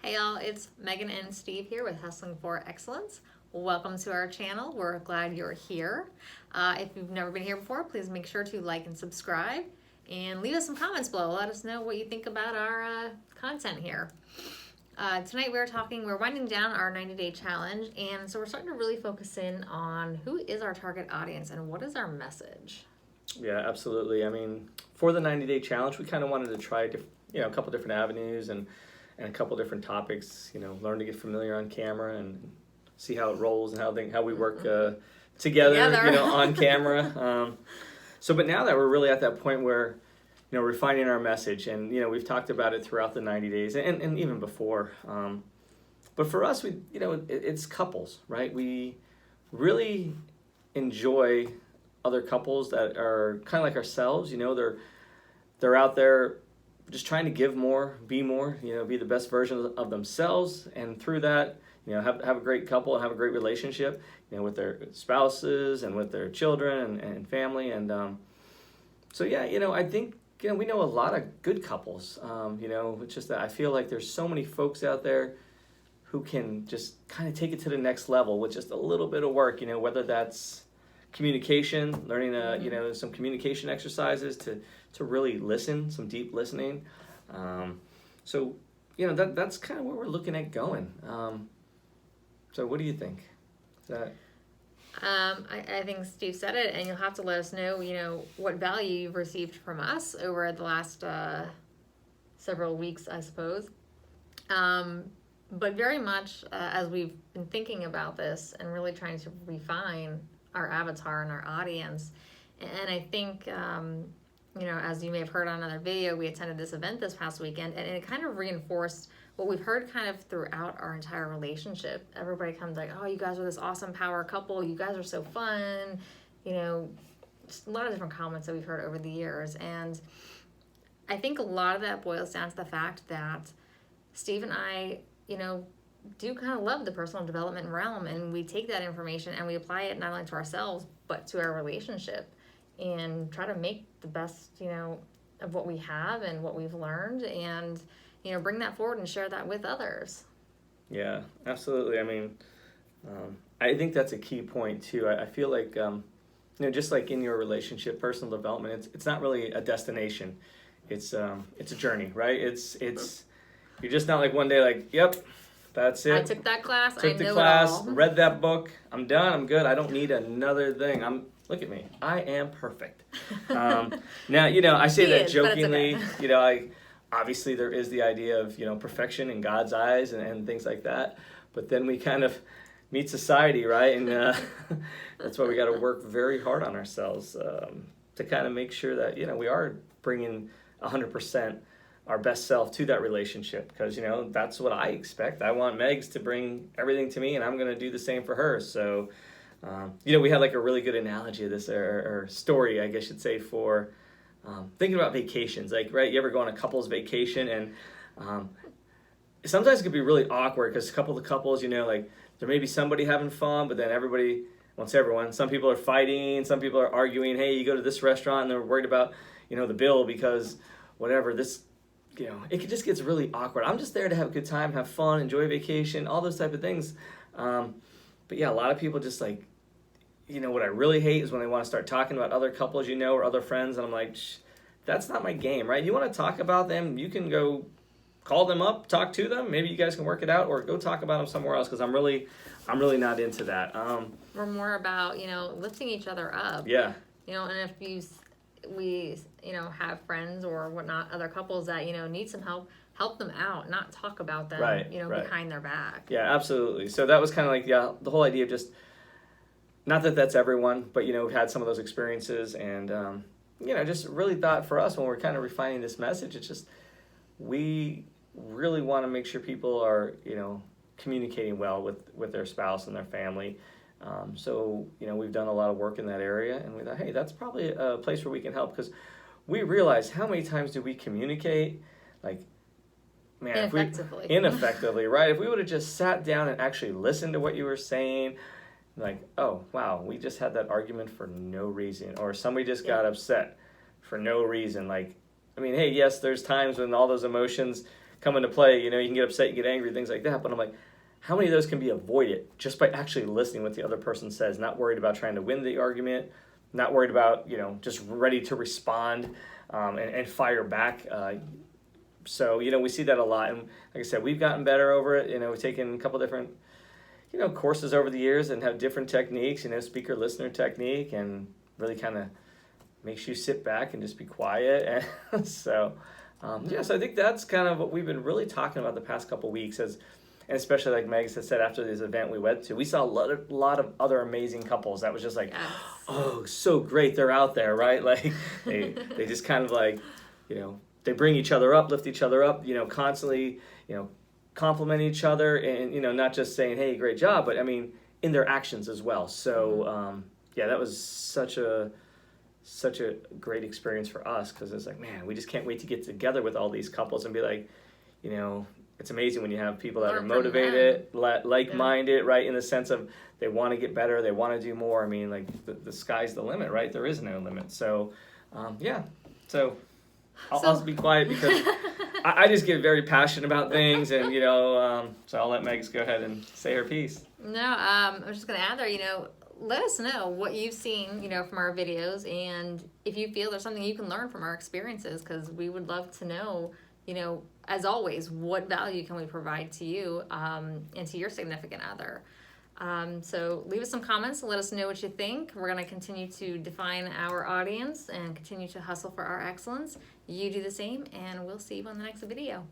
Hey y'all, it's Megan and Steve here with Hustling for Excellence. Welcome to our channel. We're glad you're here. If you've never been here before, please make sure to like and subscribe and leave us some comments below. Let us know what you think about our content here. Tonight we're winding down our 90-day challenge, and so we're starting to really focus in on who is our target audience and what is our message. Yeah, absolutely. I mean, for the 90-day challenge, we kind of wanted to try a couple different avenues and a couple different topics, learn to get familiar on camera and see how it rolls and how we work together. On camera. But now that we're really at that point where, refining our message, and, we've talked about it throughout the 90 days and even before. But for us, it's couples, right? We really enjoy other couples that are kind of like ourselves. They're out there just trying to give more, be the best version of themselves, and through that, have a great couple and have a great relationship, with their spouses and with their children and family. And I think we know a lot of good couples. It's just that I feel like there's so many folks out there who can just kind of take it to the next level with just a little bit of work. Whether that's communication, learning some communication exercises to really listen, some deep listening. That's kind of where we're looking at going. So what do you think? Is that... I think Steve said it, and you'll have to let us know, what value you've received from us over the last several weeks, I suppose. But very much as we've been thinking about this and really trying to refine our avatar and our audience. And I think, as you may have heard on another video, we attended this event this past weekend, and it kind of reinforced what we've heard kind of throughout our entire relationship. Everybody comes like, oh, you guys are this awesome power couple. You guys are so fun. Just a lot of different comments that we've heard over the years. And I think a lot of that boils down to the fact that Steve and I, do kind of love the personal development realm, and we take that information and we apply it not only to ourselves but to our relationship and try to make the best of what we have and what we've learned, and bring that forward and share that with others. Yeah, absolutely. I mean, I think that's a key point too. I feel like just like in your relationship, personal development, it's not really a destination. It's a journey, right? It's you're just not like one day like, yep, that's it. I took that class. Took the class, read that book. I'm done. I'm good. I don't need another thing. Look at me. I am perfect. Now, I say that jokingly. Okay. Obviously there is the idea of, perfection in God's eyes and things like that. But then we kind of meet society, right? And that's why we got to work very hard on ourselves to kind of make sure that, we are bringing 100% our best self to that relationship, because that's what I expect. I want Megs to bring everything to me, and I'm going to do the same for her. So we had like a really good analogy of this, or story I guess you'd say, for thinking about vacations. Like, right, you ever go on a couple's vacation, and sometimes it could be really awkward because a couple of the couples, like there may be somebody having fun, but then some people are fighting, some people are arguing. Hey, you go to this restaurant and they're worried about the bill because whatever, this it just gets really awkward. I'm just there to have a good time, have fun, enjoy vacation, all those type of things. But yeah, a lot of people just like, what I really hate is when they want to start talking about other couples, or other friends. And I'm like, that's not my game, right? You want to talk about them, you can go call them up, talk to them. Maybe you guys can work it out, or go talk about them somewhere else, because I'm really not into that. We're more about, lifting each other up. Yeah. And if we have friends or whatnot, other couples that, need some help them out, not talk about them, right. behind their back. Yeah, absolutely. So that was kind of like, the whole idea of just, not that that's everyone, but, we've had some of those experiences, and, just really thought for us when we're kind of refining this message, it's just, we really want to make sure people are, communicating well with their spouse and their family. We've done a lot of work in that area, and we thought, hey, that's probably a place where we can help, because we realize how many times do we communicate, like, man, ineffectively, right? If we would have just sat down and actually listened to what you were saying, like, oh, wow, we just had that argument for no reason, or somebody just got upset for no reason. Like, I mean, hey, yes, there's times when all those emotions come into play. You know, you can get upset, you get angry, things like that. But I'm like, how many of those can be avoided just by actually listening what the other person says, not worried about trying to win the argument, not worried about, you know, just ready to respond and fire back. So, you know, we see that a lot. And like I said, we've gotten better over it. You know, we've taken a couple different, you know, courses over the years and have different techniques, you know, speaker listener technique, and really kind of makes you sit back and just be quiet. And so, so I think that's kind of what we've been really talking about the past couple weeks, and especially like Meg said, after this event we went to, we saw a lot of other amazing couples that was just like, yes. Oh, so great, they're out there, right? Like they just kind of like, you know, they bring each other up, lift each other up, you know, constantly, you know, compliment each other, and, you know, not just saying, hey, great job, but I mean, in their actions as well. So, that was such a great experience for us, because it's like, man, we just can't wait to get together with all these couples and be like, you know, it's amazing when you have people that are motivated, like-minded, right, in the sense of they want to get better, they want to do more. I mean, like, the sky's the limit, right? There is no limit. So, so I'll be quiet because I just get very passionate about things, and, you know, so I'll let Megs go ahead and say her piece. No, I was just going to add there, you know, let us know what you've seen, you know, from our videos, and if you feel there's something you can learn from our experiences, because we would love to know, you know, as always, what value can we provide to you and to your significant other. So leave us some comments and let us know what you think. We're going to continue to define our audience and continue to hustle for our excellence. You do the same, and we'll see you on the next video.